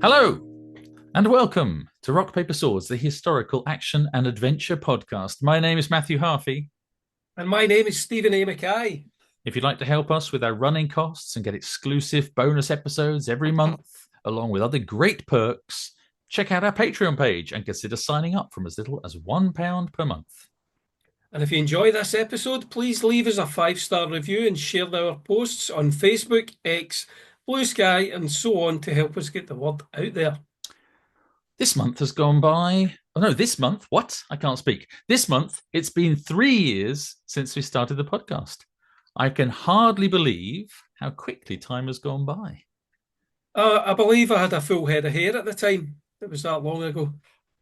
Hello, and welcome to Rock, Paper, Swords, the historical action and adventure podcast. My name is Matthew Harvey. And my name is Stephen A. Mackay. If you'd like to help us with our running costs and get exclusive bonus episodes every month, along with other great perks, check out our Patreon page and consider signing up from as little as £1 per month. And if you enjoy this episode, please leave us a 5-star review and share our posts on Facebook, X, Blue Sky, and so on to help us get the word out there. This month has gone by. Oh no, this month? What? I can't speak. This month, it's been 3 years since we started the podcast. I can hardly believe how quickly time has gone by. I believe I had a full head of hair at the time. It was that long ago.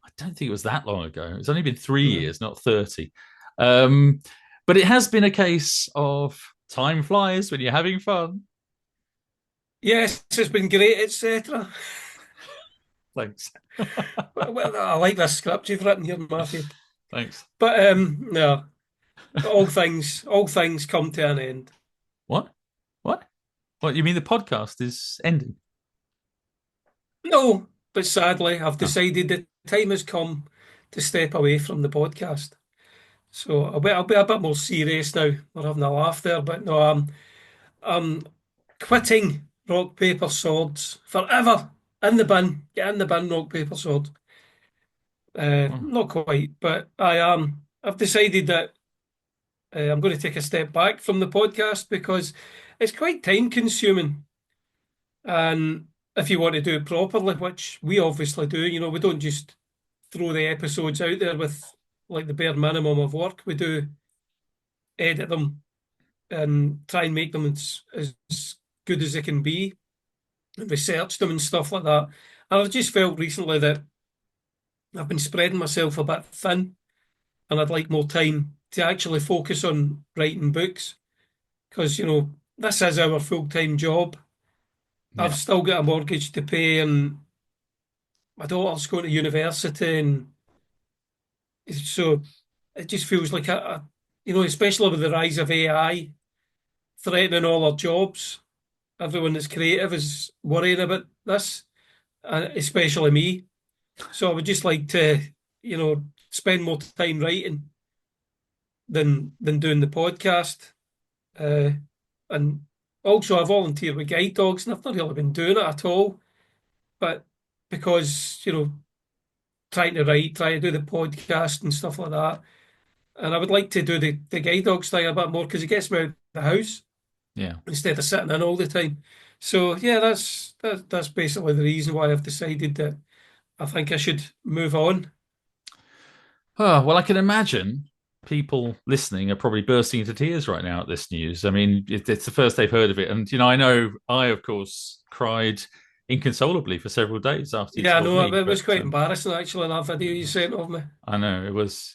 I don't think it was that long ago. It's only been 3 years, not 30. But it has been a case of time flies when you're having fun. Yes, it's been great, etc. Thanks. Well, I like this script you've written here, Matthew. Thanks. But no, all things come to an end. What? What? What? You mean the podcast is ending? No, but sadly, I've Oh. decided the time has come to step away from the podcast. So I'll be a bit more serious now. We're having a laugh there, but no, I'm quitting rock paper swords forever. In the bin, get in the bin, rock paper swords. Oh. Not quite, but I am. I've decided that I'm going to take a step back from the podcast because it's quite time consuming, and if you want to do it properly, which we obviously do, we don't just throw the episodes out there with like the bare minimum of work. We do edit them and try and make them as good as they can be, and research them and stuff like that. And I've just felt recently that I've been spreading myself a bit thin, and I'd like more time to actually focus on writing books because, this is our full-time job. I've Yeah. still got a mortgage to pay, and my daughter's going to university, and so it just feels like especially with the rise of AI threatening all our jobs. Everyone that's creative is worrying about this, especially me. So I would just like to, spend more time writing than doing the podcast. And also, I volunteer with guide dogs, and I've not really been doing it at all. But because, trying to write, trying to do the podcast and stuff like that. And I would like to do the guide dogs thing a bit more because it gets me out of the house Yeah. instead of sitting in all the time. So yeah, that's basically the reason why I've decided that I think I should move on. Oh, well, I can imagine people listening are probably bursting into tears right now at this news. I mean, it's the first they've heard of it. And, I know I, of course, cried inconsolably for several days after you Yeah, I told know me. it was But quite embarrassing actually, that video you sent of me. I know it was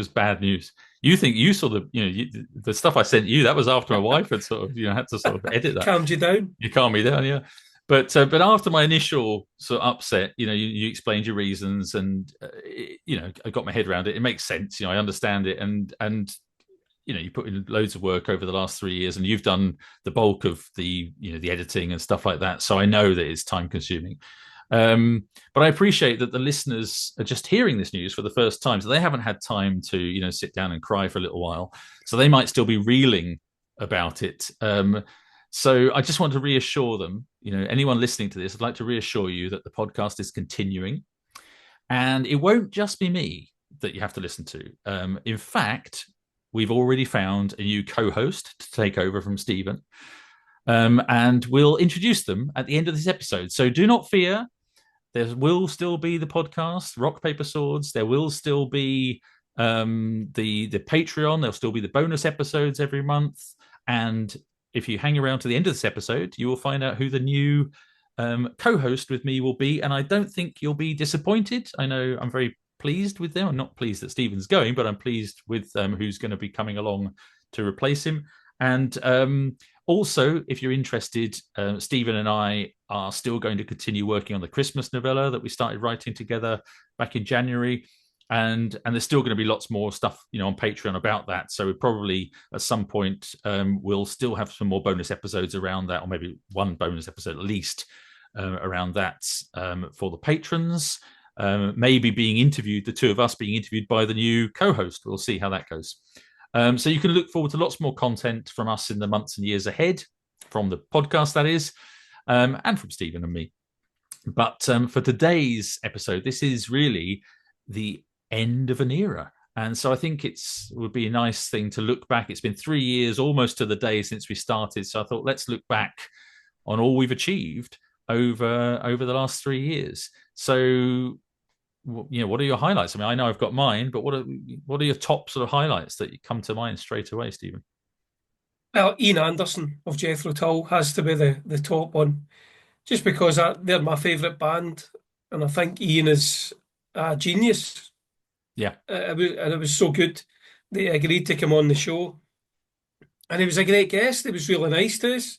bad news. You think you saw the stuff I sent you? That was after my wife had sort of had to sort of edit that. Calmed you down. You calmed me down, yeah. But after my initial sort of upset, you explained your reasons, and I got my head around it. It makes sense, I understand it, and you put in loads of work over the last 3 years, and you've done the bulk of the editing and stuff like that. So I know that it's time consuming. But I appreciate that the listeners are just hearing this news for the first time, so they haven't had time to sit down and cry for a little while. So they might still be reeling about it. So I just want to reassure them, anyone listening to this, I'd like to reassure you that the podcast is continuing, and it won't just be me that you have to listen to. In fact, we've already found a new co-host to take over from Stephen, and we'll introduce them at the end of this episode. So do not fear. There will still be the podcast, Rock, Paper, Swords. There will still be the Patreon. There'll still be the bonus episodes every month. And if you hang around to the end of this episode, you will find out who the new co-host with me will be. And I don't think you'll be disappointed. I know I'm very pleased with them. I'm not pleased that Stephen's going, but I'm pleased with who's going to be coming along to replace him. And also, if you're interested, Stephen and I are still going to continue working on the Christmas novella that we started writing together back in January. And there's still going to be lots more stuff, on Patreon about that. So we probably at some point we'll still have some more bonus episodes around that, or maybe one bonus episode at least, around that for the patrons. Maybe being interviewed, the two of us being interviewed by the new co-host. We'll see how that goes. So you can look forward to lots more content from us in the months and years ahead, from the podcast, that is, and from Stephen and me. But for today's episode, this is really the end of an era. And so I think it would be a nice thing to look back. It's been 3 years, almost to the day since we started. So I thought, let's look back on all we've achieved over the last 3 years. So, what are your highlights? I mean, I know I've got mine, but what are your top sort of highlights that come to mind straight away, Stephen? Well, Ian Anderson of Jethro Tull has to be the top one, just because they're my favourite band, and I think Ian is a genius. Yeah. It was so good. They agreed to come on the show, and he was a great guest. He was really nice to us.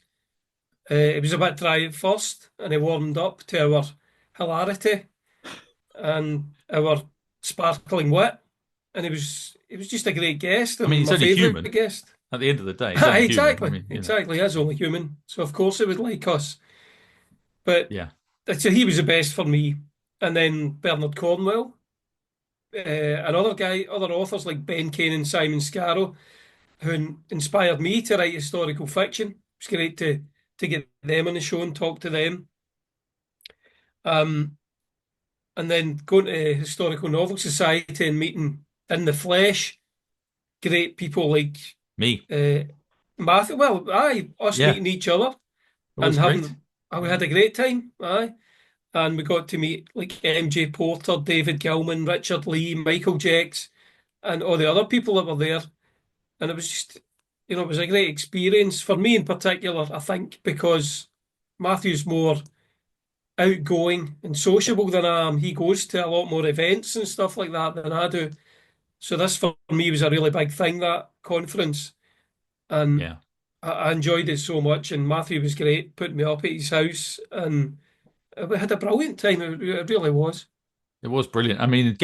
It was a bit dry at first, and he warmed up to our hilarity and our sparkling wit, and he was just a great guest. I mean, he's my only favourite human. guest. At the end of the day, he's only exactly, human. I mean, exactly. He's only human, so of course he would like us. But yeah, so he was the best for me, and then Bernard Cornwell, another guy, other authors like Ben Kane and Simon Scarrow, who inspired me to write historical fiction. It's great to get them on the show and talk to them. And then going to Historical Novel Society and meeting in the flesh great people like me, Matthew. Well, us meeting each other and having. We had a great time. And we got to meet like MJ Porter, David Gilman, Richard Lee, Michael Jecks, and all the other people that were there. And it was just, it was a great experience for me in particular, I think, because Matthew's more outgoing and sociable than I am. He goes to a lot more events and stuff like that than I do. So this for me was a really big thing, that conference. And I enjoyed it so much. And Matthew was great, putting me up at his house. And we had a brilliant time. It really was. It was brilliant. I mean,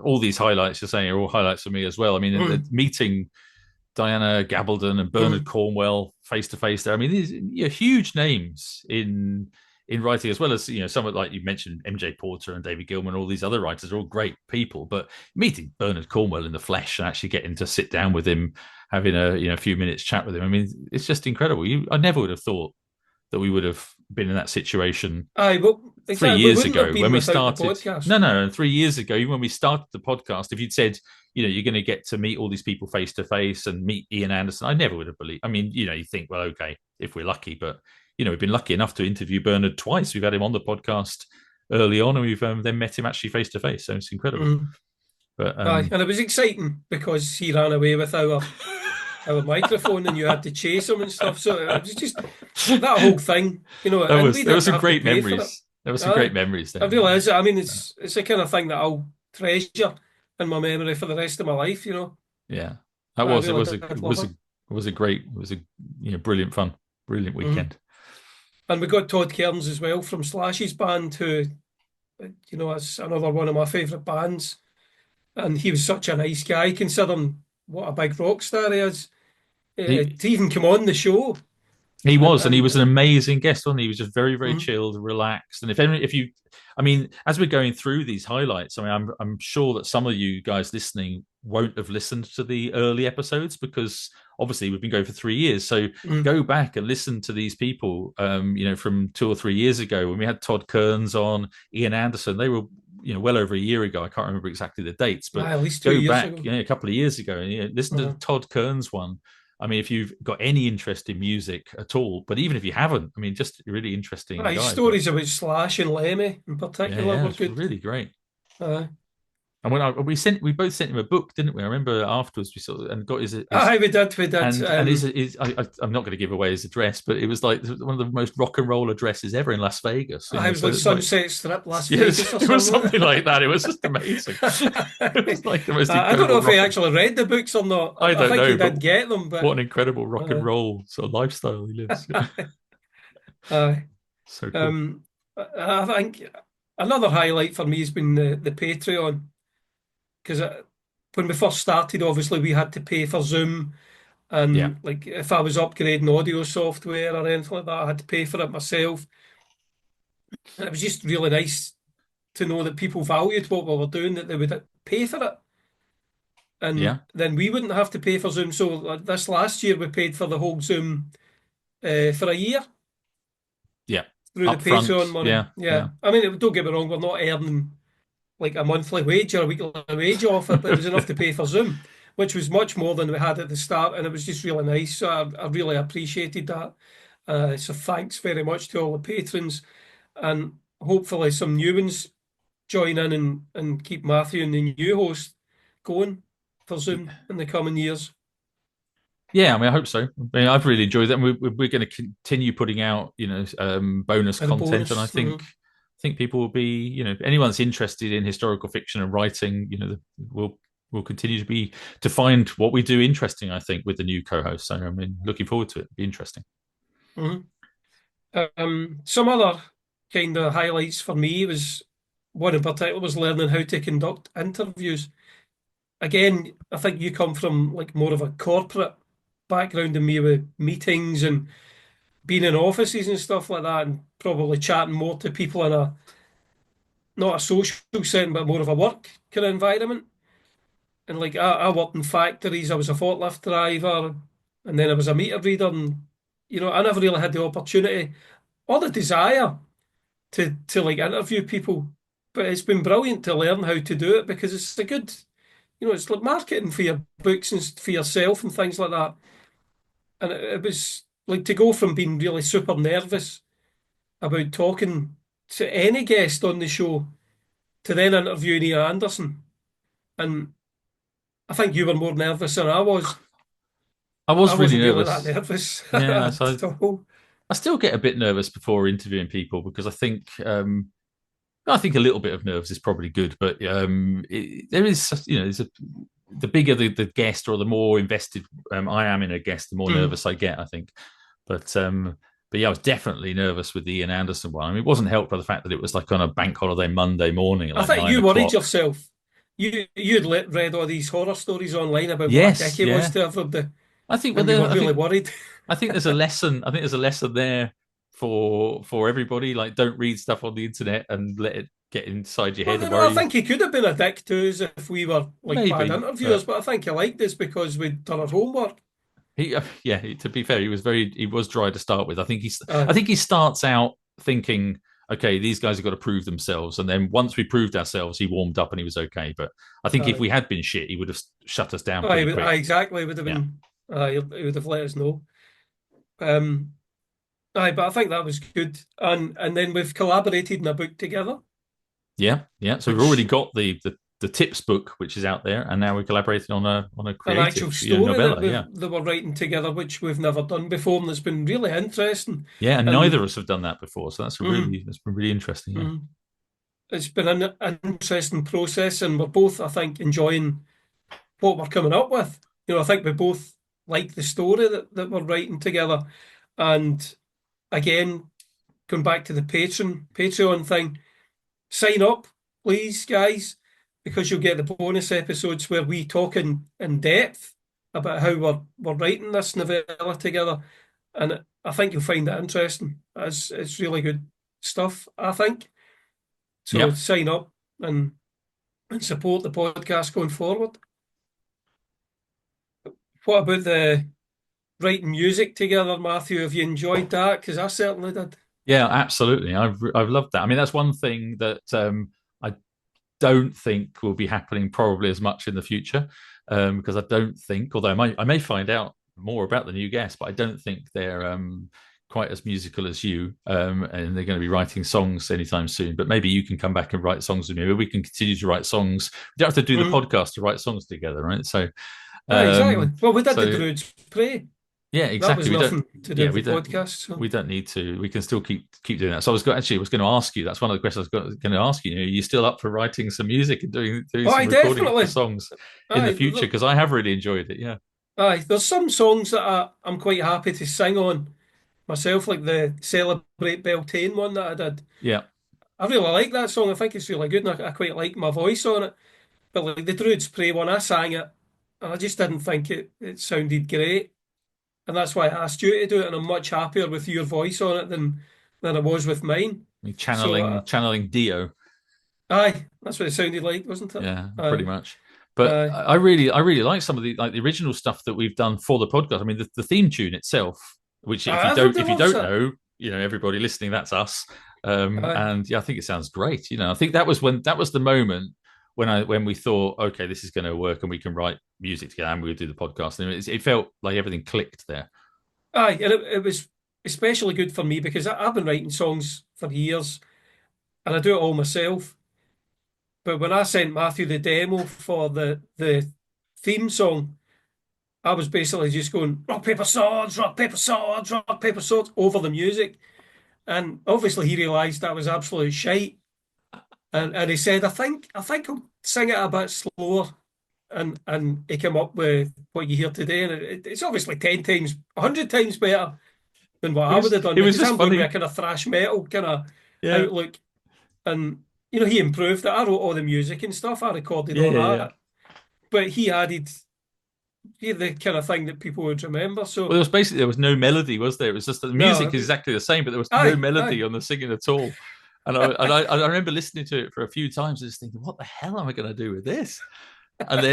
all these highlights you're saying are all highlights for me as well. I mean, meeting Diana Gabaldon and Bernard Cornwell face to face there. I mean, these huge names in writing, as well as some of, like you mentioned, MJ Porter and David Gilman, all these other writers are all great people. But meeting Bernard Cornwell in the flesh and actually getting to sit down with him, having a few minutes chat with him, I mean, it's just incredible. I never would have thought that we would have been in that situation. Well, exactly. 3 years ago when we started. No. 3 years ago, even when we started the podcast, if you'd said, you're going to get to meet all these people face to face and meet Ian Anderson, I never would have believed. I mean, you think, well, okay, if we're lucky, but we've been lucky enough to interview Bernard twice. We've had him on the podcast early on, and we've then met him actually face to face. So it's incredible. But and it was exciting because he ran away with our microphone, and you had to chase him and stuff. So it was just that whole thing, There was some great memories. There were some great memories there. I realise. I mean, it's the kind of thing that I'll treasure in my memory for the rest of my life. Yeah, that was. It was a brilliant fun, brilliant weekend. And we got Todd Kearns as well from Slash's band, who, is another one of my favourite bands. And he was such a nice guy, considering what a big rock star he is. To even come on the show. He was, and he was an amazing guest, wasn't he? He was just very, very chilled, relaxed. And as we're going through these highlights, I mean, I'm sure that some of you guys listening won't have listened to the early episodes because obviously we've been going for 3 years. So go back and listen to these people, from 2 or 3 years ago when we had Todd Kearns on, Ian Anderson. They were, well over a year ago. I can't remember exactly the dates, but at least 2 years back, ago. a couple of years ago, and listen to the Todd Kearns one. I mean, if you've got any interest in music at all, but even if you haven't, I mean, just really interesting. Stories about Slash and Lemmy in particular were good. Really great. And when we both sent him a book, didn't we? I remember afterwards and got his. We did. And I'm not going to give away his address, but it was like one of the most rock and roll addresses ever in Las Vegas. I was like Sunset Strip, Las Vegas. It was something like that. It was just amazing. It was like the most. I don't know if he actually read the books or not. I don't know. He did get them, but what an incredible rock and roll sort of lifestyle he lives. So cool. I think another highlight for me has been the Patreon. Because when we first started, obviously we had to pay for Zoom, and like if I was upgrading audio software or anything like that, I had to pay for it myself. And it was just really nice to know that people valued what we were doing, that they would pay for it. And Yeah, then we wouldn't have to pay for Zoom. So this last year we paid for the whole Zoom for a year yeah, through the up front. Patreon money. Yeah, Yeah. yeah. I mean, don't get me wrong, we're not earning like a monthly wage or a weekly wage off it, but it was enough to pay for Zoom, which was much more than we had at the start. And it was just really nice. So I really appreciated that. So thanks very much to all the patrons. And hopefully some new ones join in and keep Matthew and the new host going for Zoom in the coming years. Yeah, I mean, I hope so. I mean, I've really enjoyed that. And we're going to continue putting out, bonus And a content, and I bonus. think people will be, if anyone's interested in historical fiction and writing, we'll continue to find what we do interesting. I think with the new co-host. So I mean, looking forward to it. It'll be interesting. Mhm. Some other kind of highlights for me was one in particular was learning how to conduct interviews. Again, I think you come from like more of a corporate background than me with meetings and being in offices and stuff like that, and probably chatting more to people in a not a social setting, but more of a work kind of environment. And like I worked in factories, I was a forklift driver, and then I was a meter reader, and I never really had the opportunity or the desire to like interview people. But it's been brilliant to learn how to do it because it's a good, it's like marketing for your books and for yourself and things like that. And it was like to go from being really super nervous about talking to any guest on the show to then interviewing Ian Anderson. And I think you were more nervous than I was. I I was really wasn't really that nervous. nervous Yeah, so at all. I still get a bit nervous before interviewing people because I think a little bit of nerves is probably good, but there is, the bigger the guest or the more invested I am in a guest, the more Mm. nervous I get, I think. But yeah, I was definitely nervous with the Ian Anderson one. I mean, it wasn't helped by the fact that it was like on a bank holiday Monday morning at I like think nine you worried o'clock. yourself. You'd read all these horror stories online about what a dick Yes, he was yeah. to everybody, I think well, and you were I really think worried. I think there's a lesson. I think there's a lesson there for everybody. Like, don't read stuff on the internet and let it get inside your Well, head and I worry you. think he could have been a dick to us if we were like bad Maybe, interviewers, but but I think he liked us because we'd done our homework. yeah. To be fair, he was dry to start with. I Aye, think he starts out thinking, okay, these guys have got to prove themselves, and then once we proved ourselves, he warmed up and he was okay. But I think if aye, we had been shit, he would have shut us down aye, pretty quick. aye, exactly. Would have Yeah, been. Aye, he would have let us know. Um, aye, but I think that was good, and then we've collaborated in a book together, yeah, yeah. So we've already which got the tips book, which is out there, and now we're collaborating on a an creative, actual story that novella. we Yeah, that we're writing together, which we've never done before, and it's been really interesting. yeah. And neither And of us have done that before, so mhm, that's been really interesting. Yeah, mhm. It's been an interesting process, and we're both, I think, enjoying what we're coming up with. I think we both like the story that we're writing together. And again, going back to the Patreon thing, sign up, please, guys, because you'll get the bonus episodes where we talk in depth about how we're writing this novella together. And I think you'll find it interesting. It's really good stuff, I think. So yeah. sign up and support the podcast going forward. What about the writing music together, Matthew? Have you enjoyed that? Because I certainly did. Yeah, absolutely. I've loved that. I mean, that's one thing that I don't think will be happening probably as much in the future, because I don't think, although I may find out more about the new guests, but I don't think they're quite as musical as you, and they're going to be writing songs anytime soon. But maybe you can come back and write songs with me. Maybe we can continue to write songs. We don't have to do the Mm. podcast to write songs together, right? Exactly. Um, Well, we did the so Druids Pray. yeah, That was exactly. nothing to do Yeah, with the podcast. So, we don't need to. We can still keep doing that. So I was going to ask you. That's one of the questions I was going to ask you. Are you still up for writing some music and doing aye, some recording for definitely. songs in the Aye, future? Because I have really enjoyed it. Yeah, there's some songs that I'm quite happy to sing on myself, like the Celebrate Beltane one that I did. yeah, I really like that song. I think it's really good, and I quite like my voice on it. But like the Druids Pray one, I sang it, and I just didn't think it sounded great. And that's why I asked you to do it, and I'm much happier with your voice on it than I was with mine. I mean, So, channeling Dio. aye, that's what it sounded like, wasn't it? Yeah, pretty Aye, much. But aye. I really like some of the original stuff that we've done for the podcast. I mean, the theme tune itself, which Everybody if you loves don't it. know, everybody listening, that's us. Aye, And yeah, I think it sounds great. I think that was the moment when we thought, okay, this is going to work and we can write music together and we'll do the podcast. And it felt like everything clicked there. aye, and it was especially good for me because I've been writing songs for years, and I do it all myself. But when I sent Matthew the demo for the theme song, I was basically just going rock paper swords, rock paper swords over the music, and obviously he realised that was absolute shite, and he said, I think I'll sing it a bit slower, and he came up with what you hear today, and it's obviously 10 times, 100 times better than what I would have done It was because just I'm going with a funny. kind of thrash metal kind of Yeah, outlook, and he improved it. I wrote all the music and stuff, I recorded yeah, all yeah, yeah. that, but he added the kind of thing that people would remember. Well, So there was no melody, was there? It was just the no, music is exactly the same, but there was no aye, melody aye. on the singing at all. I remember listening to it for a few times and just thinking, what the hell am I going to do with this? And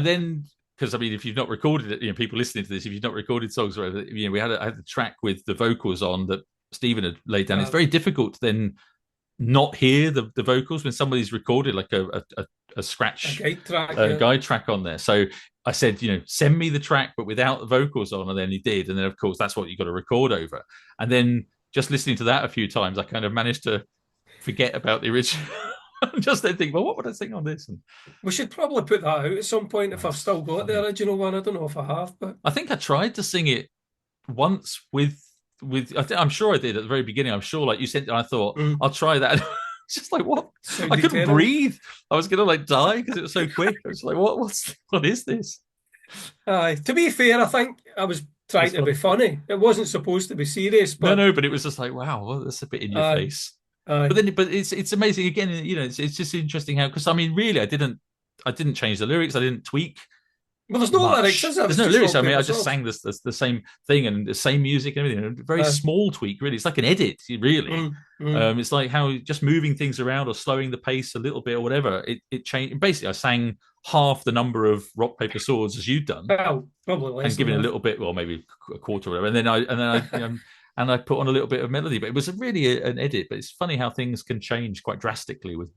then because I mean, if you've not recorded it, people listening to this, if you've not recorded songs, or whatever, I had the track with the vocals on that Stephen had laid down. It's very difficult to then not hear the vocals when somebody's recorded like a A scratch guide track, yeah. guide track on there. So I said, send me the track, but without the vocals on. And then he did. And then, of course, that's what you got to record over. And then just listening to that a few times, I kind of managed to forget about the original. Just then think, well, what would I sing on this? And We should probably put that out at some point if I've still got the funny. original one. I don't know if I have, but I think I tried to sing it once I'm sure I did at the very beginning. I'm sure, like you said, I thought I'll try that. It's just like what? I sounded couldn't terrible. breathe. I was gonna like die because it was so quick. I was like, what is this? Aye. To be fair, I think I was trying It's to be funny. funny. It wasn't supposed to be serious, No, but no, but it was just like, wow, well, that's a bit in your aye, face. aye. But it's amazing again. It's just interesting how, because I mean, really, I didn't change the lyrics. I didn't tweak Well, there's no lyrics, is much. there? There's It's no just lyrics. rock I mean, paper I just swords. sang the same thing and the same music and everything. A very Aye. small tweak, really. It's like an edit, really. Mm, mm. It's like how just moving things around or slowing the pace a little bit or whatever. It changed. Basically, I sang half the number of rock paper swords as you'd done, Well, probably less and than giving a that. little bit, well, maybe a quarter or whatever. And then and I put on a little bit of melody. But it was really an edit. But it's funny how things can change quite drastically with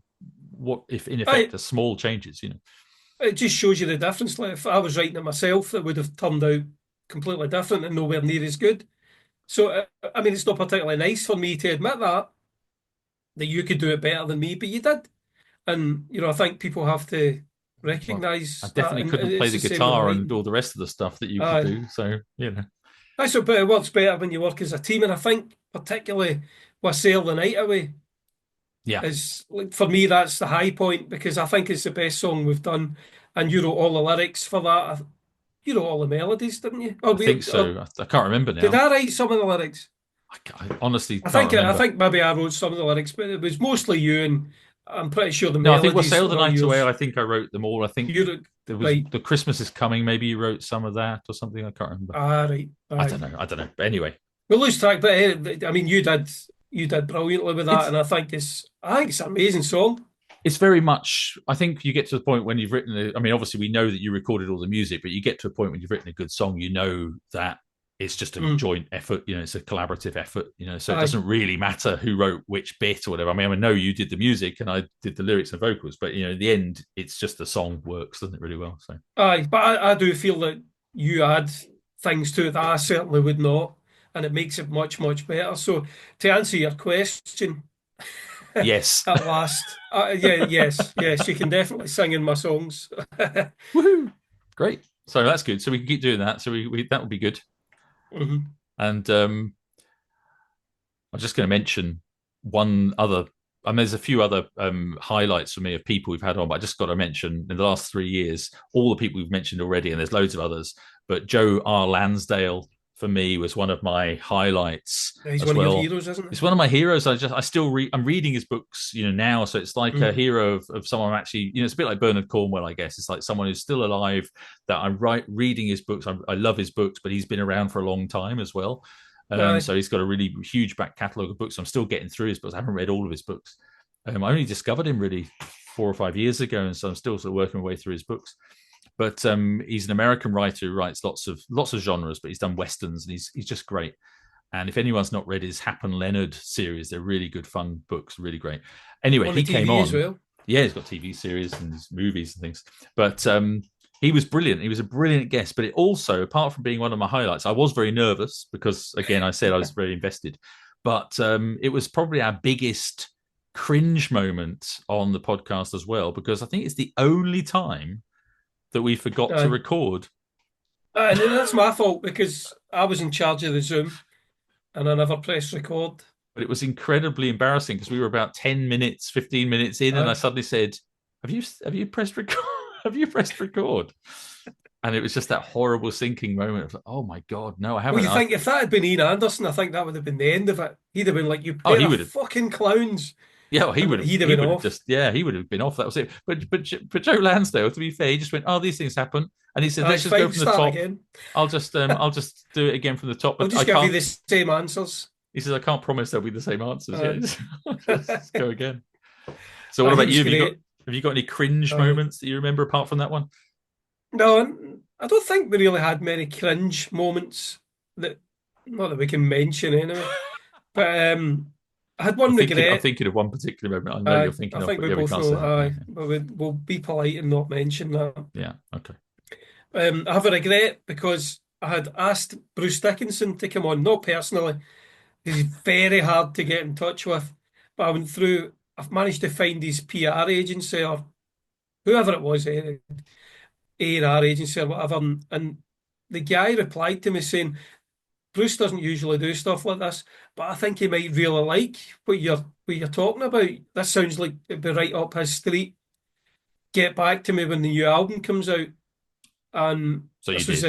what, if in effect, Aye. are small changes. It just shows you the difference. Like if I was writing it myself, it would have turned out completely different and nowhere near as good. So, I mean, it's not particularly nice for me to admit that you could do it better than me, but you did. And, I think people have to Well, I recognise that. definitely And couldn't play it's the the same with guitar and writing. all the rest of the stuff that you could Aye. do. So, That's what, but it works better when you work as a team. And I think, particularly with Sail the Night Away, yeah, is like for me, that's the high point because I think it's the best song we've done. And you wrote all the lyrics for that. You wrote all the melodies, didn't you? I think Or so. I can't remember did now. I write some of the lyrics? I honestly I can't think I remember. think maybe I wrote some of the lyrics, but it was mostly you, and I'm pretty sure the No, I think "What melodies Sail the were all Night Away." yours. I think I wrote them all. I think You wrote, there was right? "The Christmas Is Coming." Maybe you wrote some of that or something. I can't remember. Right, I aye. don't know. I don't know. But anyway, We lose track, but I mean, you did brilliantly with that, it's and I think it's an amazing song. it's very much. I think you get to the point when you've written. I mean, obviously, we know that you recorded all the music, but you get to a point when you've written a good song. You know that it's just a Mm, joint effort. It's a collaborative effort. So it aye, doesn't really matter who wrote which bit or whatever. I mean, I know you did the music and I did the lyrics and vocals, but in the end, it's just the song works, doesn't it, really well? So aye. But I do feel that you add things to it that I certainly would not, and it makes it much, much better. So to answer your question, yes, at last, yeah, yes, you can definitely sing in my songs. woohoo, great. So that's good. So we can keep doing that. So we that would be good. Mhm. And I'm just going to mention one other. I mean, there's a few other highlights for me of people we've had on, but I just got to mention in the last 3 years, all the people we've mentioned already, and there's loads of others. But Joe R. Lansdale for me was one of my highlights He's as one of your well. heroes, isn't It's one of my heroes. I still read. I'm reading his books, now. So it's like he? a hero of someone actually. It's a bit like Bernard Cornwell, I guess. It's like someone who's still alive that I'm reading his books. I love his books, but he's been around for a long time as well. Aye. So he's got a really huge back catalogue of books. I'm still getting through his books. I haven't read all of his books. I only discovered him really 4 or 5 years ago, and so I'm still sort of working my way through his books. But he's an American writer who writes lots of genres, but he's done westerns, and he's just great. And if anyone's not read his Hap and Leonard series, they're really good, fun books, really great. Anyway, On he the came TV as on. well. Yeah, he's got TV series and movies and things. But he was brilliant. He was a brilliant guest. But it also, apart from being one of my highlights, I was very nervous because, again, I said I was very invested. But it was probably our biggest cringe moment on the podcast as well, because I think it's the only time that we forgot to Aye. record. And that's my fault because I was in charge of the Zoom and I never pressed record. But it was incredibly embarrassing because we were about 10 minutes, 15 minutes in, and I suddenly said, have you pressed record? Have you pressed record? And it was just that horrible sinking moment of, oh my God, no, I haven't. Well, you think if that had been Ian Anderson, I think that would have been the end of it. He'd have been like, "You Oh, pair he of would have. fucking clowns," Yeah, well, and he'd have been off. he would have been off. That was it. But Joe Lansdale, to be fair, he just went, oh, these things happen, and he said, let's just go from the top. Again. I'll just do it again from the top. I'll just give you the same answers. He says, I can't promise they'll be the same answers. Just go again. So what about you? Have you got any cringe moments that you remember apart from that one? No, I don't think we really had many cringe moments not that we can mention anyway. But I had one regret. I'm thinking of one particular moment. I know you're thinking I of. think we both know. But we'll be polite and not mention that. Yeah. Okay. I have a regret because I had asked Bruce Dickinson to come on, not personally. He's very hard to get in touch with, but I've managed to find his PR agency or whoever it was, A&R agency or whatever, and the guy replied to me saying, Bruce doesn't usually do stuff like this, but I think he might really like what you're talking about. This sounds like it'd be right up his street. Get back to me when the new album comes out. And so this was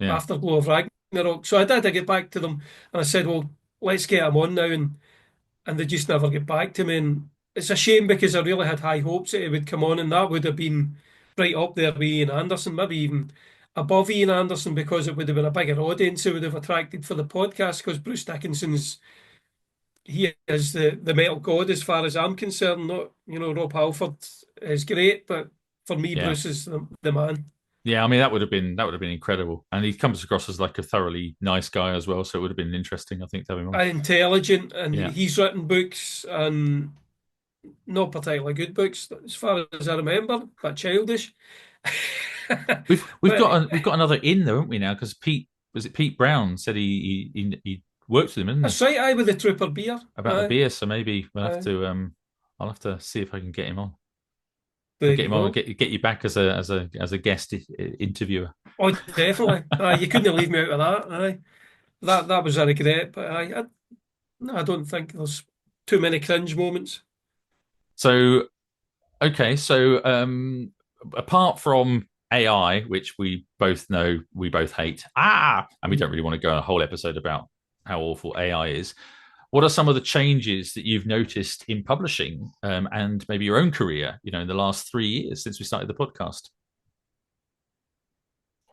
Afterglow of Ragnarok. So I did. I get back to them and I said, well, let's get him on now. And they just never get back to me. And it's a shame because I really had high hopes that he would come on, and that would have been right up there with Ian Anderson, maybe even above Ian Anderson, because it would have been a bigger audience it would have attracted for the podcast, because Bruce Dickinson's he is the metal god as far as I'm concerned. Not, Rob Halford is great, but for me, Bruce is the man. Yeah, I mean that would have been incredible, and he comes across as like a thoroughly nice guy as well. So it would have been interesting, I think, to have him on. And intelligent, and he's written books and not particularly good books, as far as I remember, but childish. we've got another in though, haven't we now? Because Pete Brown said he worked with him, isn't That's right. I with the Trooper beer about the beer. So maybe we'll have to. I'll have to see if I can get him on. Get him on, get you back as a guest interviewer. Oh, definitely. You couldn't leave me out of that. That was a regret, but I don't think there's too many cringe moments. So, okay, apart from AI, which we both know we both hate, and we don't really want to go on a whole episode about how awful AI is. What are some of the changes that you've noticed in publishing and maybe your own career, in the last 3 years since we started the podcast?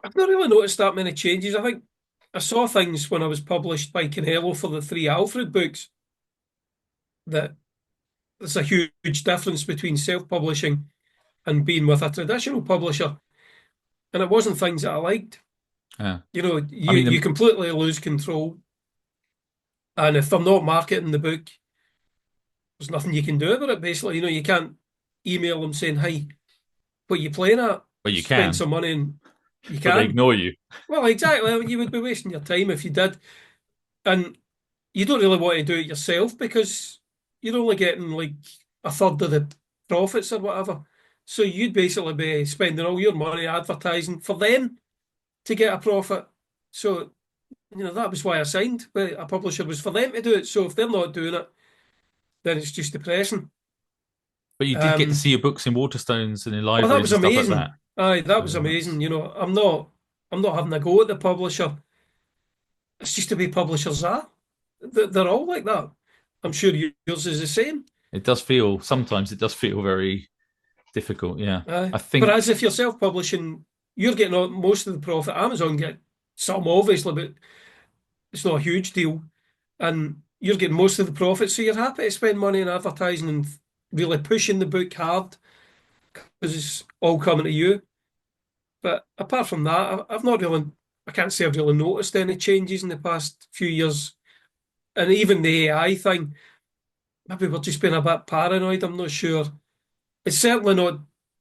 I've not really noticed that many changes. I think I saw things when I was published by Canelo for the 3 Alfred books that there's a huge difference between self-publishing and being with a traditional publisher. And it wasn't things that I liked. You completely lose control. And if they're not marketing the book, there's nothing you can do about it, basically. You can't email them saying, "Hi, what are you playing at?" Well, you Spend can. some money and you can. But they ignore you. Well, exactly. You would be wasting your time if you did. And you don't really want to do it yourself because you're only getting like a third of the profits or whatever. So you'd basically be spending all your money advertising for them to get a profit. So that was why I signed with a publisher, was for them to do it. So if they're not doing it, then it's just depressing. But you did get to see your books in Waterstones and in libraries. Well, that was amazing. Like that. That was amazing. I'm not having a go at the publisher. It's just the way publishers are. They're all like that. I'm sure yours is the same. Sometimes it does feel very difficult. Yeah, I think. But as if you're self-publishing, you're getting most of the profit. Amazon get some, obviously, but It's not a huge deal, and you're getting most of the profits, so you're happy to spend money on advertising and really pushing the book hard because it's all coming to you. But apart from that, I've not really, I can't say I've really noticed any changes in the past few years. And even the AI thing, maybe we're just being a bit paranoid. I'm not sure. It's certainly not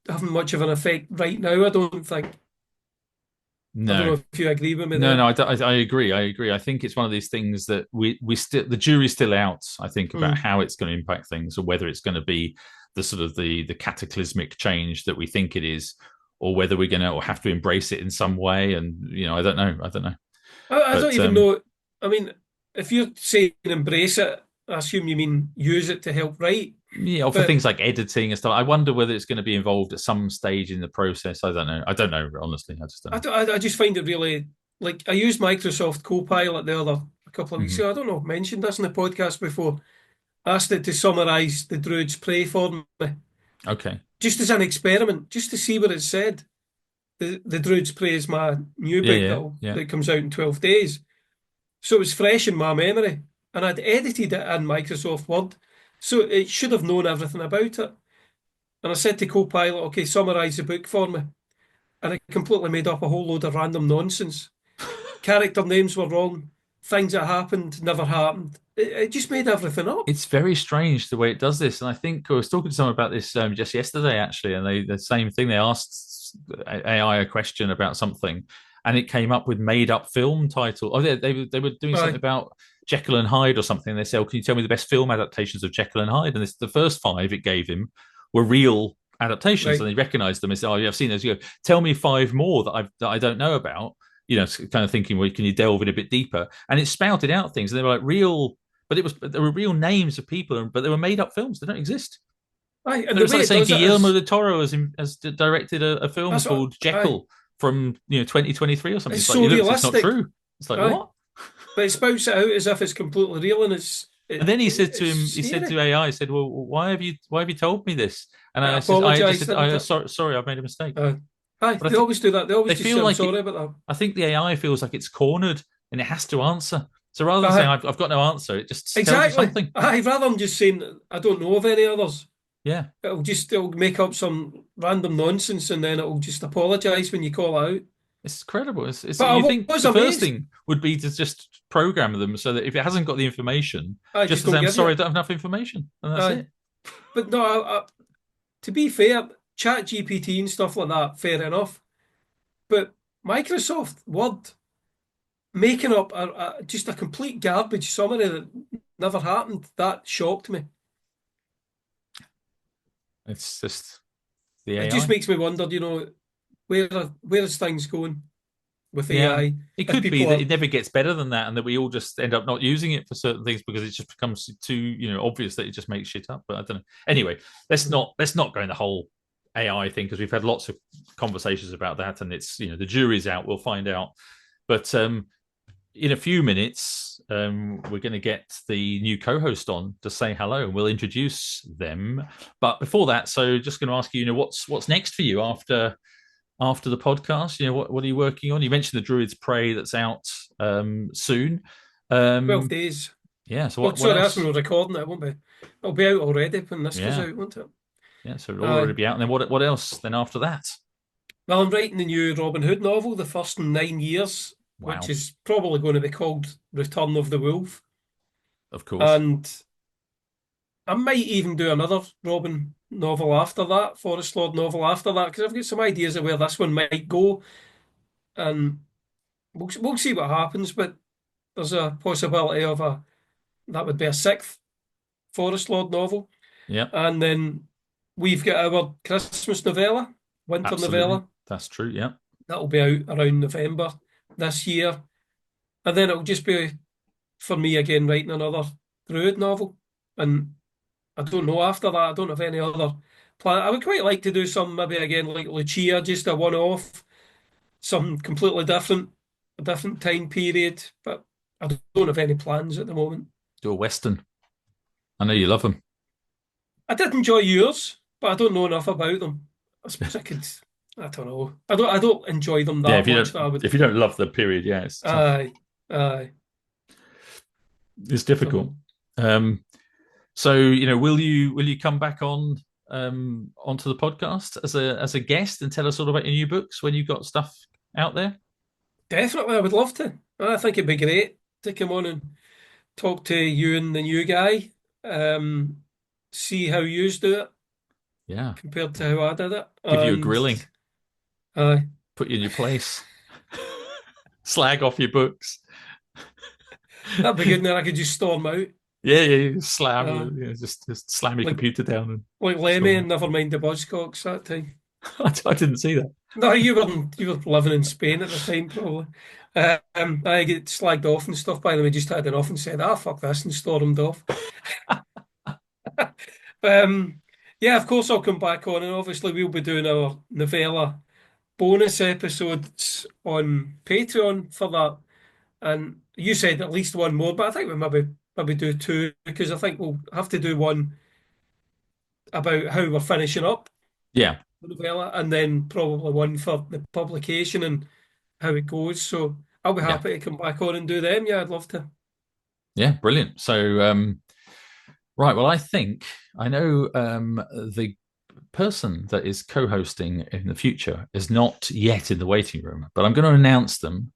having much of an effect right now, I don't think. I don't No. know if you agree with me No, there. no, I agree. I agree. I think it's one of these things that we still the jury's still out. I think about Mm. how it's going to impact things, or whether it's going to be the sort of the cataclysmic change that we think it is, or whether we're going to or have to embrace it in some way. And I don't know. I don't know. I don't But even know. I mean, if you're saying embrace it, I assume you mean use it to help write. for But things like editing and stuff, I wonder whether it's going to be involved at some stage in the process. I don't know. I don't know. Honestly, I just don't know. I just find it really like I used Microsoft Copilot a couple of weeks Hmm. ago. I don't know, I've mentioned this in the podcast before. Asked it to summarise the Druid's Prey for me, Okay. just as an experiment, just to see what it said. The Druid's Prey is my new Yeah. book Yeah. Yeah. that comes out in 12 days. So it was fresh in my memory, and I'd edited it in Microsoft Word, so it should have known everything about it. And I said to Copilot, okay, summarise the book for me. And it completely made up a whole load of random nonsense. Character names were wrong. Things that happened never happened. It just made everything up. It's very strange the way it does this, and I think I was talking to someone about this just yesterday, actually, and the same thing. They asked AI a question about something, and it came up with made up film title. Oh, they were doing something Aye, about Jekyll and Hyde or something. They said, "Oh, can you tell me the best film adaptations of Jekyll and Hyde?" And the first five it gave him were real adaptations, right. and they recognised them. And said, "Oh, yeah, I've seen those." You go, "Tell me five more that I don't know about." Kind of thinking, well, can you delve in a bit deeper? And it spouted out things, and they were like real, but there were real names of people, but they were made up films. They don't exist. Aye, It and the was way like it saying does it Guillermo is del Toro has directed a film that's what called aye. Jekyll from 2023 or something. It's It's like so you looked, it's not realistic. true. It's like Aye. what? But it spouts it out as if it's completely real and And then it's he said scary. to AI, he said, "Well, why have you told me this?" And I I just apologise, said, didn't it? sorry, I've made a mistake. Aye, But I they think always do that. They always they just feel say, I'm like sorry it. about that. I think the AI feels like it's cornered and it has to answer. So rather than saying Aye, I've got no answer, it just tells you exactly. something. Aye, rather than just saying, I don't know of any others, Yeah. it'll make up some random nonsense and then it'll just apologise when you call it out. It's incredible. But You think was the first amazed. thing would be to just program them so that if it hasn't got the information, I just just to say, don't I'm give sorry, you. I don't have enough information. And that's Aye. it. But no, to be fair, Chat GPT and stuff like that, fair enough. But Microsoft Word making up just a complete garbage summary that never happened, that shocked me. It's just the It just AI. makes me wonder, where is things going with Yeah. AI? It If could be people that are, it never gets better than that and that we all just end up not using it for certain things because it just becomes too, obvious that it just makes shit up. But I don't know. Anyway, let's not go in the whole AI thing because we've had lots of conversations about that and it's, the jury's out. We'll find out. But in a few minutes, we're going to get the new co-host on to say hello, and we'll introduce them. But before that, so just going to ask you, what's next for you after the podcast? What are you working on? You mentioned the Druid's Prey that's out soon. 12 Um, days. yeah. So Well, what sorry, that's when else? we're recording it, it won't be. It'll be out already when this goes Yeah, out, won't it? yeah. So it'll Aye. already be out. And then what else? Then after that? Well, I'm writing the new Robin Hood novel, the first in 9 years, which Wow. is probably going to be called Return of the Wolf. Of course. And I might even do another Robin novel after that, Forest Lord novel after that, because I've got some ideas of where this one might go. And we'll see what happens, but there's a possibility of that would be a sixth Forest Lord novel. Yeah. And then we've got our Christmas novella, winter Absolutely. novella. That's true. Yeah. That'll be out around November this year. And then it'll just be for me again writing another Druid novel. And I don't know after that, I don't have any other plan. I would quite like to do some maybe again like Lucia, just a one off, something completely different, a different time period. But I don't have any plans at the moment. Do a Western. I know you love them. I did enjoy yours, but I don't know enough about them. I suppose I could. I don't know. I don't enjoy them Yeah. that much that I would. If you don't love the period, yeah, it's tough. Aye, aye. It's difficult. So So will you come back on onto the podcast as a guest and tell us all about your new books when you've got stuff out there? definitely, I would love to. I think it'd be great to come on and talk to you and the new guy. Um, See how you do it Yeah, compared to how I did it, give you a and grilling, uh, put you in your place, slag off your books. that'd be good. And then I could just storm out, Yeah, slam, uh, just slam your like computer down and like Lemmy storm. and never mind the Buzzcocks that time. I didn't see that. No, you were living in Spain at the time, probably. I get slagged off and stuff by them. I just had enough and said, "Ah, fuck this," and stormed off. Um, yeah, of course I'll come back on, and obviously we'll be doing our novella bonus episodes on Patreon for that. And you said at least one more, but I think we maybe do two because I think we'll have to do one about how we're finishing up Yeah, the novella, and then probably one for the publication and how it goes. So I'll be yeah, happy to come back on and do them. Yeah, I'd love to. yeah, brilliant. So right, well, I think I know the person that is co-hosting in the future is not yet in the waiting room, but I'm going to announce them,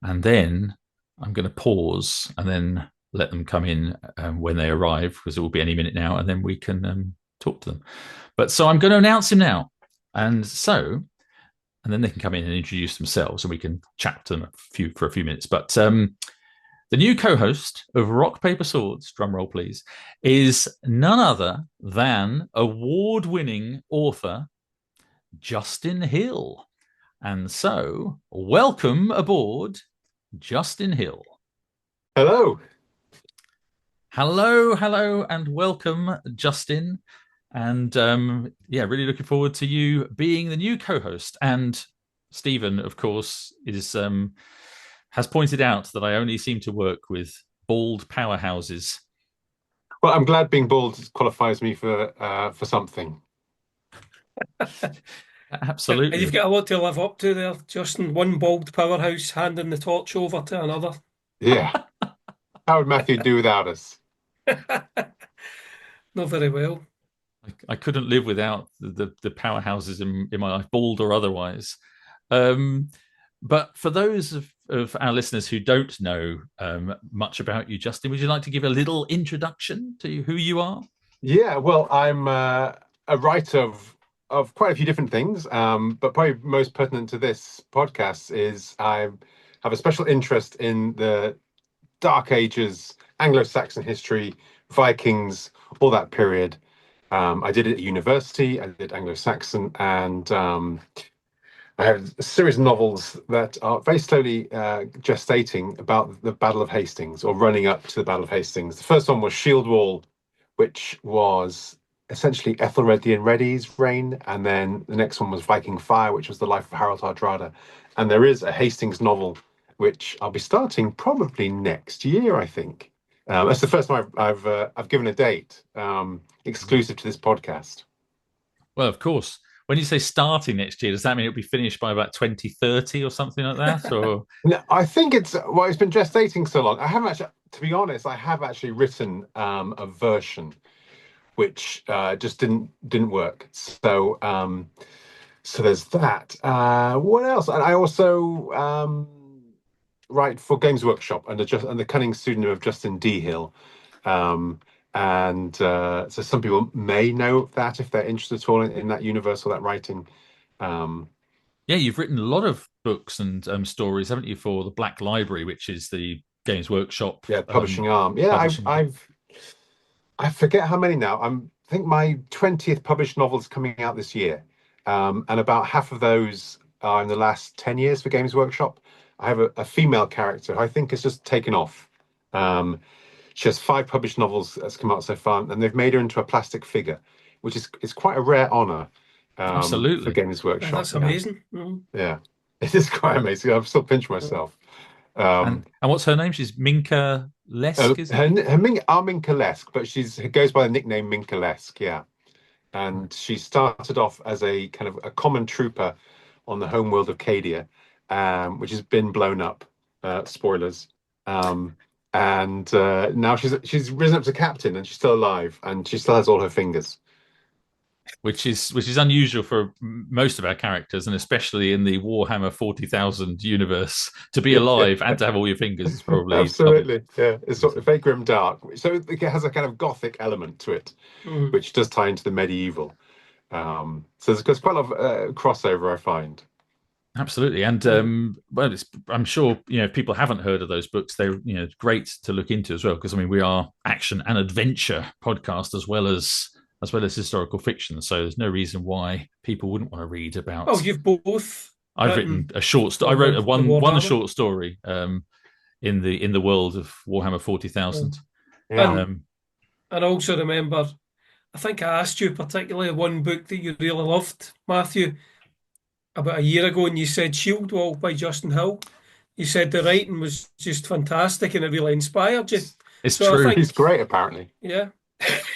and then I'm going to pause and then let them come in when they arrive, because it will be any minute now, and then we can talk to them. But so I'm going to announce him now, and then they can come in and introduce themselves, and we can chat to them for a few minutes. But the new co-host of Rock Paper Swords, drum roll please, is none other than award-winning author Justin Hill. And so, welcome aboard, Justin Hill. Hello. Hello, and welcome, Justin. And yeah, really looking forward to you being the new co-host. And Stephen, of course, is has pointed out that I only seem to work with bald powerhouses. Well, I'm glad being bald qualifies me for something. Absolutely. And you've got a lot to live up to there, Justin. One bald powerhouse handing the torch over to another. Yeah. How would Matthew do without us? Not very well. I couldn't live without the powerhouses in my life, bald or otherwise. But for those of our listeners who don't know much about you, Justin, would you like to give a little introduction to who you are? Yeah, well, I'm a writer of quite a few different things, but probably most pertinent to this podcast is I have a special interest in the Dark Ages, Anglo-Saxon history, Vikings, all that period. I did it at university. I did Anglo-Saxon, and I have a series of novels that are very slowly gestating about the Battle of Hastings, or running up to the Battle of Hastings. The first one was Shield Wall, which was essentially Ethelred the Unready's reign, and then the next one was Viking Fire, which was the life of Harald Hardrada. And there is a Hastings novel, which I'll be starting probably next year, I think. That's the first time I've given a date exclusive to this podcast. Well, of course. When you say starting next year, does that mean it'll be finished by about 2030 or something like that? Or No, I think it's been gestating so long. I haven't actually, to be honest, I have actually written a version which just didn't work. So so there's that. What else? And I also write for Games Workshop under the cunning pseudonym of Justin D. Hill. So some people may know that if they're interested at all in that universe or that writing. Yeah, you've written a lot of books and stories, haven't you, for the Black Library, which is the Games Workshop Publishing arm. Yeah, publishing. I forget how many now. I think my 20th published novel is coming out this year, and about half of those are in the last 10 years for Games Workshop. I have a female character who I think has just taken off. She has 5 published novels that's come out so far, and they've made her into a plastic figure, which is quite a rare honor Absolutely. for Games Workshop. That's amazing. Yeah, it is quite amazing. I'm still pinching myself. And what's her name? She's Minka Lesk, is it? Minka Lesk, but she goes by the nickname Minka Lesk, yeah. And she started off as a kind of a common trooper on the homeworld of Cadia, which has been blown up. Spoilers. and now she's risen up to captain, and she's still alive, and she still has all her fingers. which is unusual for most of our characters, and especially in the Warhammer 40,000 universe, to be alive and to have all your fingers is probably Absolutely, yeah. It's sort of very grim dark, so it has a kind of gothic element to it, which does tie into the medieval. So there's quite a lot of crossover, I find. Absolutely, and well, I'm sure if people haven't heard of those books, they're great to look into as well, because I mean we are action and adventure podcast as well as historical fiction, so there's no reason why people wouldn't want to read about. Oh, you've both. I've written a short story. I wrote one short story in the world of Warhammer 40,000. Yeah. And I also remember, I think I asked you particularly one book that you really loved, Matthew, about a year ago, and you said Shield Wall by Justin Hill. You said the writing was just fantastic and it really inspired you. It's so true. He's great, apparently. Yeah.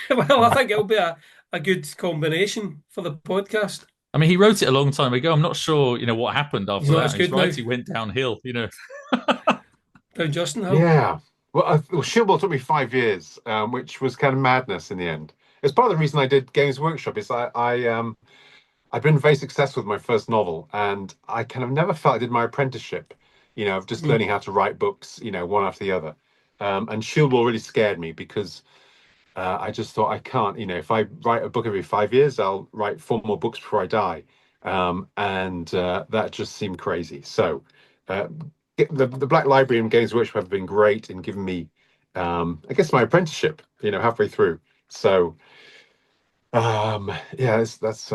Well, I think it'll be a good combination for the podcast. I mean, he wrote it a long time ago. I'm not sure, what happened after that. His writing went downhill, Down Justin Hill. Yeah. Well, Shield Wall took me 5 years, which was kind of madness in the end. It's part of the reason I did Games Workshop. Is I've been very successful with my first novel, and I kind of never felt I did my apprenticeship, of just learning how to write books, one after the other. And Shield Wall really scared me because I just thought I can't, if I write a book every 5 years, I'll write 4 more books before I die. And that just seemed crazy. So the Black Library and Games Workshop have been great in giving me, I guess, my apprenticeship, halfway through. So, yeah, that's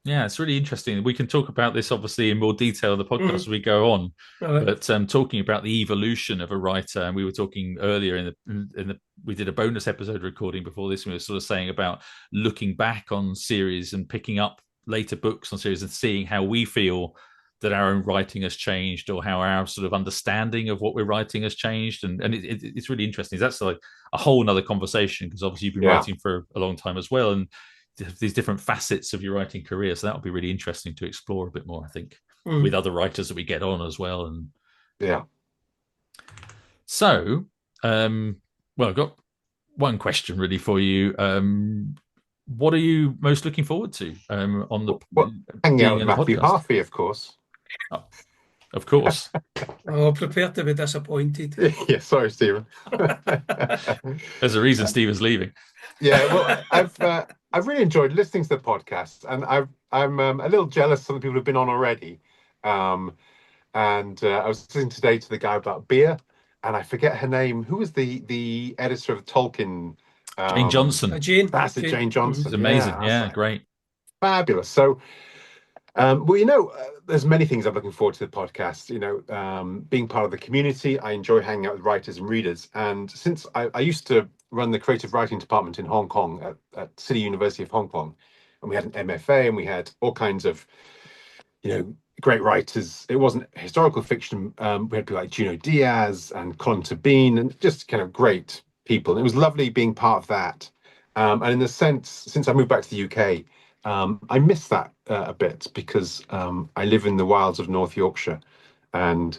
yeah, it's really interesting. We can talk about this obviously in more detail in the podcast as we go on. But talking about the evolution of a writer, and we were talking earlier in the we did a bonus episode recording before this, and we were sort of saying about looking back on series and picking up later books on series and seeing how we feel that our own writing has changed, or how our sort of understanding of what we're writing has changed. And it's really interesting. That's like a whole nother conversation, because obviously you've been writing for a long time as well, and these different facets of your writing career. So that would be really interesting to explore a bit more, I think, with other writers that we get on as well. And so, well, I've got one question really for you. What are you most looking forward to on the hanging out with Matthew Harvey, of course. Oh, of course. Prepare to be disappointed. Yeah, sorry, Stephen. There's a reason Stephen's leaving. Yeah, well, I've really enjoyed listening to the podcast, and I'm a little jealous of some of the people who've been on already. And I was listening today to the guy about beer, and I forget her name. Who was the editor of Tolkien? Jane Johnson. Jane. That's it, Jane Johnson. It's amazing. Yeah, great. Fabulous. So, well, there's many things I'm looking forward to the podcast. Being part of the community, I enjoy hanging out with writers and readers. And since I used to run the creative writing department in Hong Kong at City University of Hong Kong, and we had an MFA, and we had all kinds of, great writers. It wasn't historical fiction. We had people like Junot Diaz and Colin Tabine, and just kind of great people. And it was lovely being part of that. And in a sense, since I moved back to the UK, I miss that a bit, because I live in the wilds of North Yorkshire, and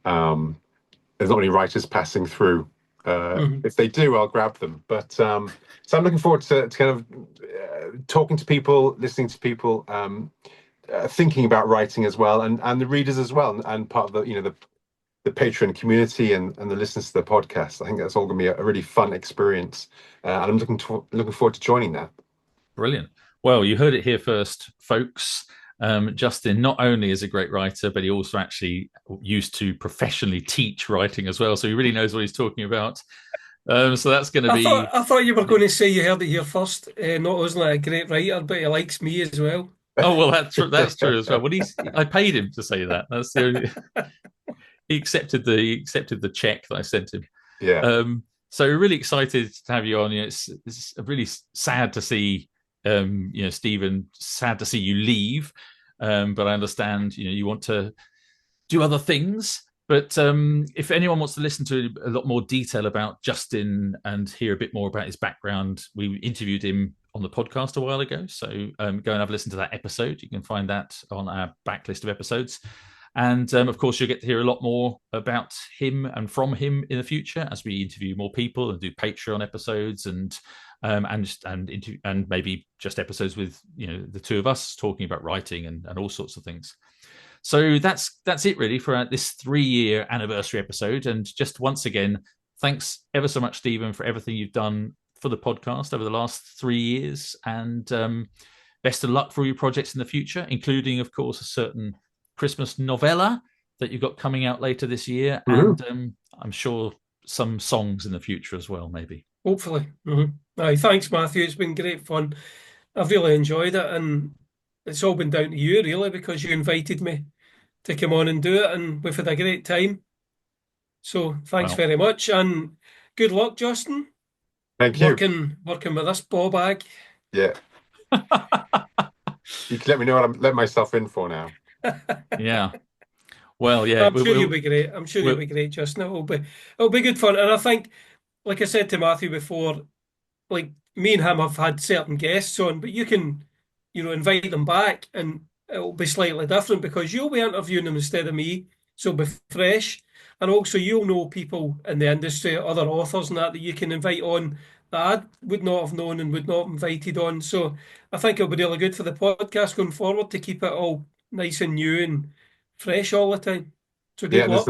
there's not many writers passing through. If they do, I'll grab them. But so I'm looking forward to kind of talking to people, listening to people, thinking about writing as well, and the readers as well, and part of the Patreon community and the listeners to the podcast. I think that's all going to be a really fun experience, and I'm looking forward to joining that. Brilliant. Well, you heard it here first, folks. Justin not only is a great writer, but he also actually used to professionally teach writing as well. So he really knows what he's talking about. So that's going to be... I thought you were going to say you heard it here first. Not only a great writer, but he likes me as well. Oh, well, that's true as well. Well, I paid him to say that. That's the only... He accepted the check that I sent him. Yeah. So we're really excited to have you on. It's really sad to see... Stephen, sad to see you leave, but I understand you want to do other things. But if anyone wants to listen to a lot more detail about Justin and hear a bit more about his background, we interviewed him on the podcast a while ago, so go and have a listen to that episode. You can find that on our backlist of episodes. And of course, you'll get to hear a lot more about him and from him in the future as we interview more people and do Patreon episodes and maybe just episodes with the two of us talking about writing and all sorts of things. So that's it really for this 3-year anniversary episode. And just once again, thanks ever so much, Stephen, for everything you've done for the podcast over the last 3 years. And best of luck for your projects in the future, including, of course, a certain Christmas novella that you've got coming out later this year. Mm-hmm. And I'm sure some songs in the future as well, maybe. Hopefully. Mm-hmm. Aye, thanks, Matthew. It's been great fun. I've really enjoyed it, and it's all been down to you, really, because you invited me to come on and do it, and we've had a great time. So thanks very much, and good luck, Justin. Thank you. Working with this ball bag. Yeah. You can let me know what I'm letting myself in for now. Yeah. Well, yeah. I'm sure you'll be great. I'm sure you'll be great, Justin. It'll be good fun. And I think, like I said to Matthew before, like me and him have had certain guests on, but you can, invite them back and it'll be slightly different because you'll be interviewing them instead of me. So it'll be fresh. And also you'll know people in the industry, other authors and that you can invite on that I would not have known and would not have invited on. So I think it'll be really good for the podcast going forward to keep it all nice and new and fresh all the time. So good luck.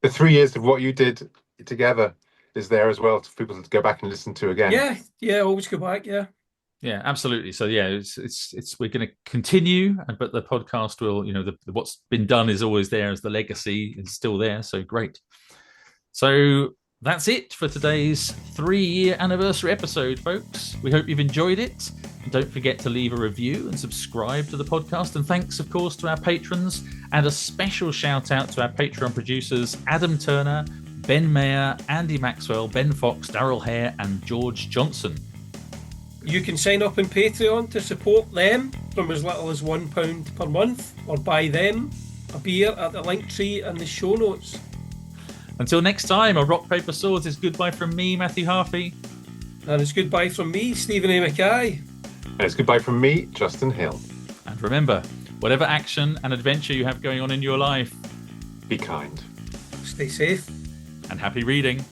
The 3 years of what you did together is there as well for people to go back and listen to again. Yeah, always go back. Yeah, absolutely. So yeah, it's we're going to continue, but the podcast will, what's been done is always there as the legacy is still there. So great. So that's it for today's 3-year anniversary episode, folks. We hope you've enjoyed it. And don't forget to leave a review and subscribe to the podcast. And thanks, of course, to our patrons. And a special shout out to our Patreon producers, Adam Turner, Ben Mayer, Andy Maxwell, Ben Fox, Daryl Hare, and George Johnson. You can sign up on Patreon to support them from as little as £1 per month, or buy them a beer at the link tree in the show notes. Until next time, a Rock, Paper, Swords is goodbye from me, Matthew Harvey. And it's goodbye from me, Stephen A. Mackay. And it's goodbye from me, Justin Hill. And remember, whatever action and adventure you have going on in your life, be kind. Stay safe. And happy reading.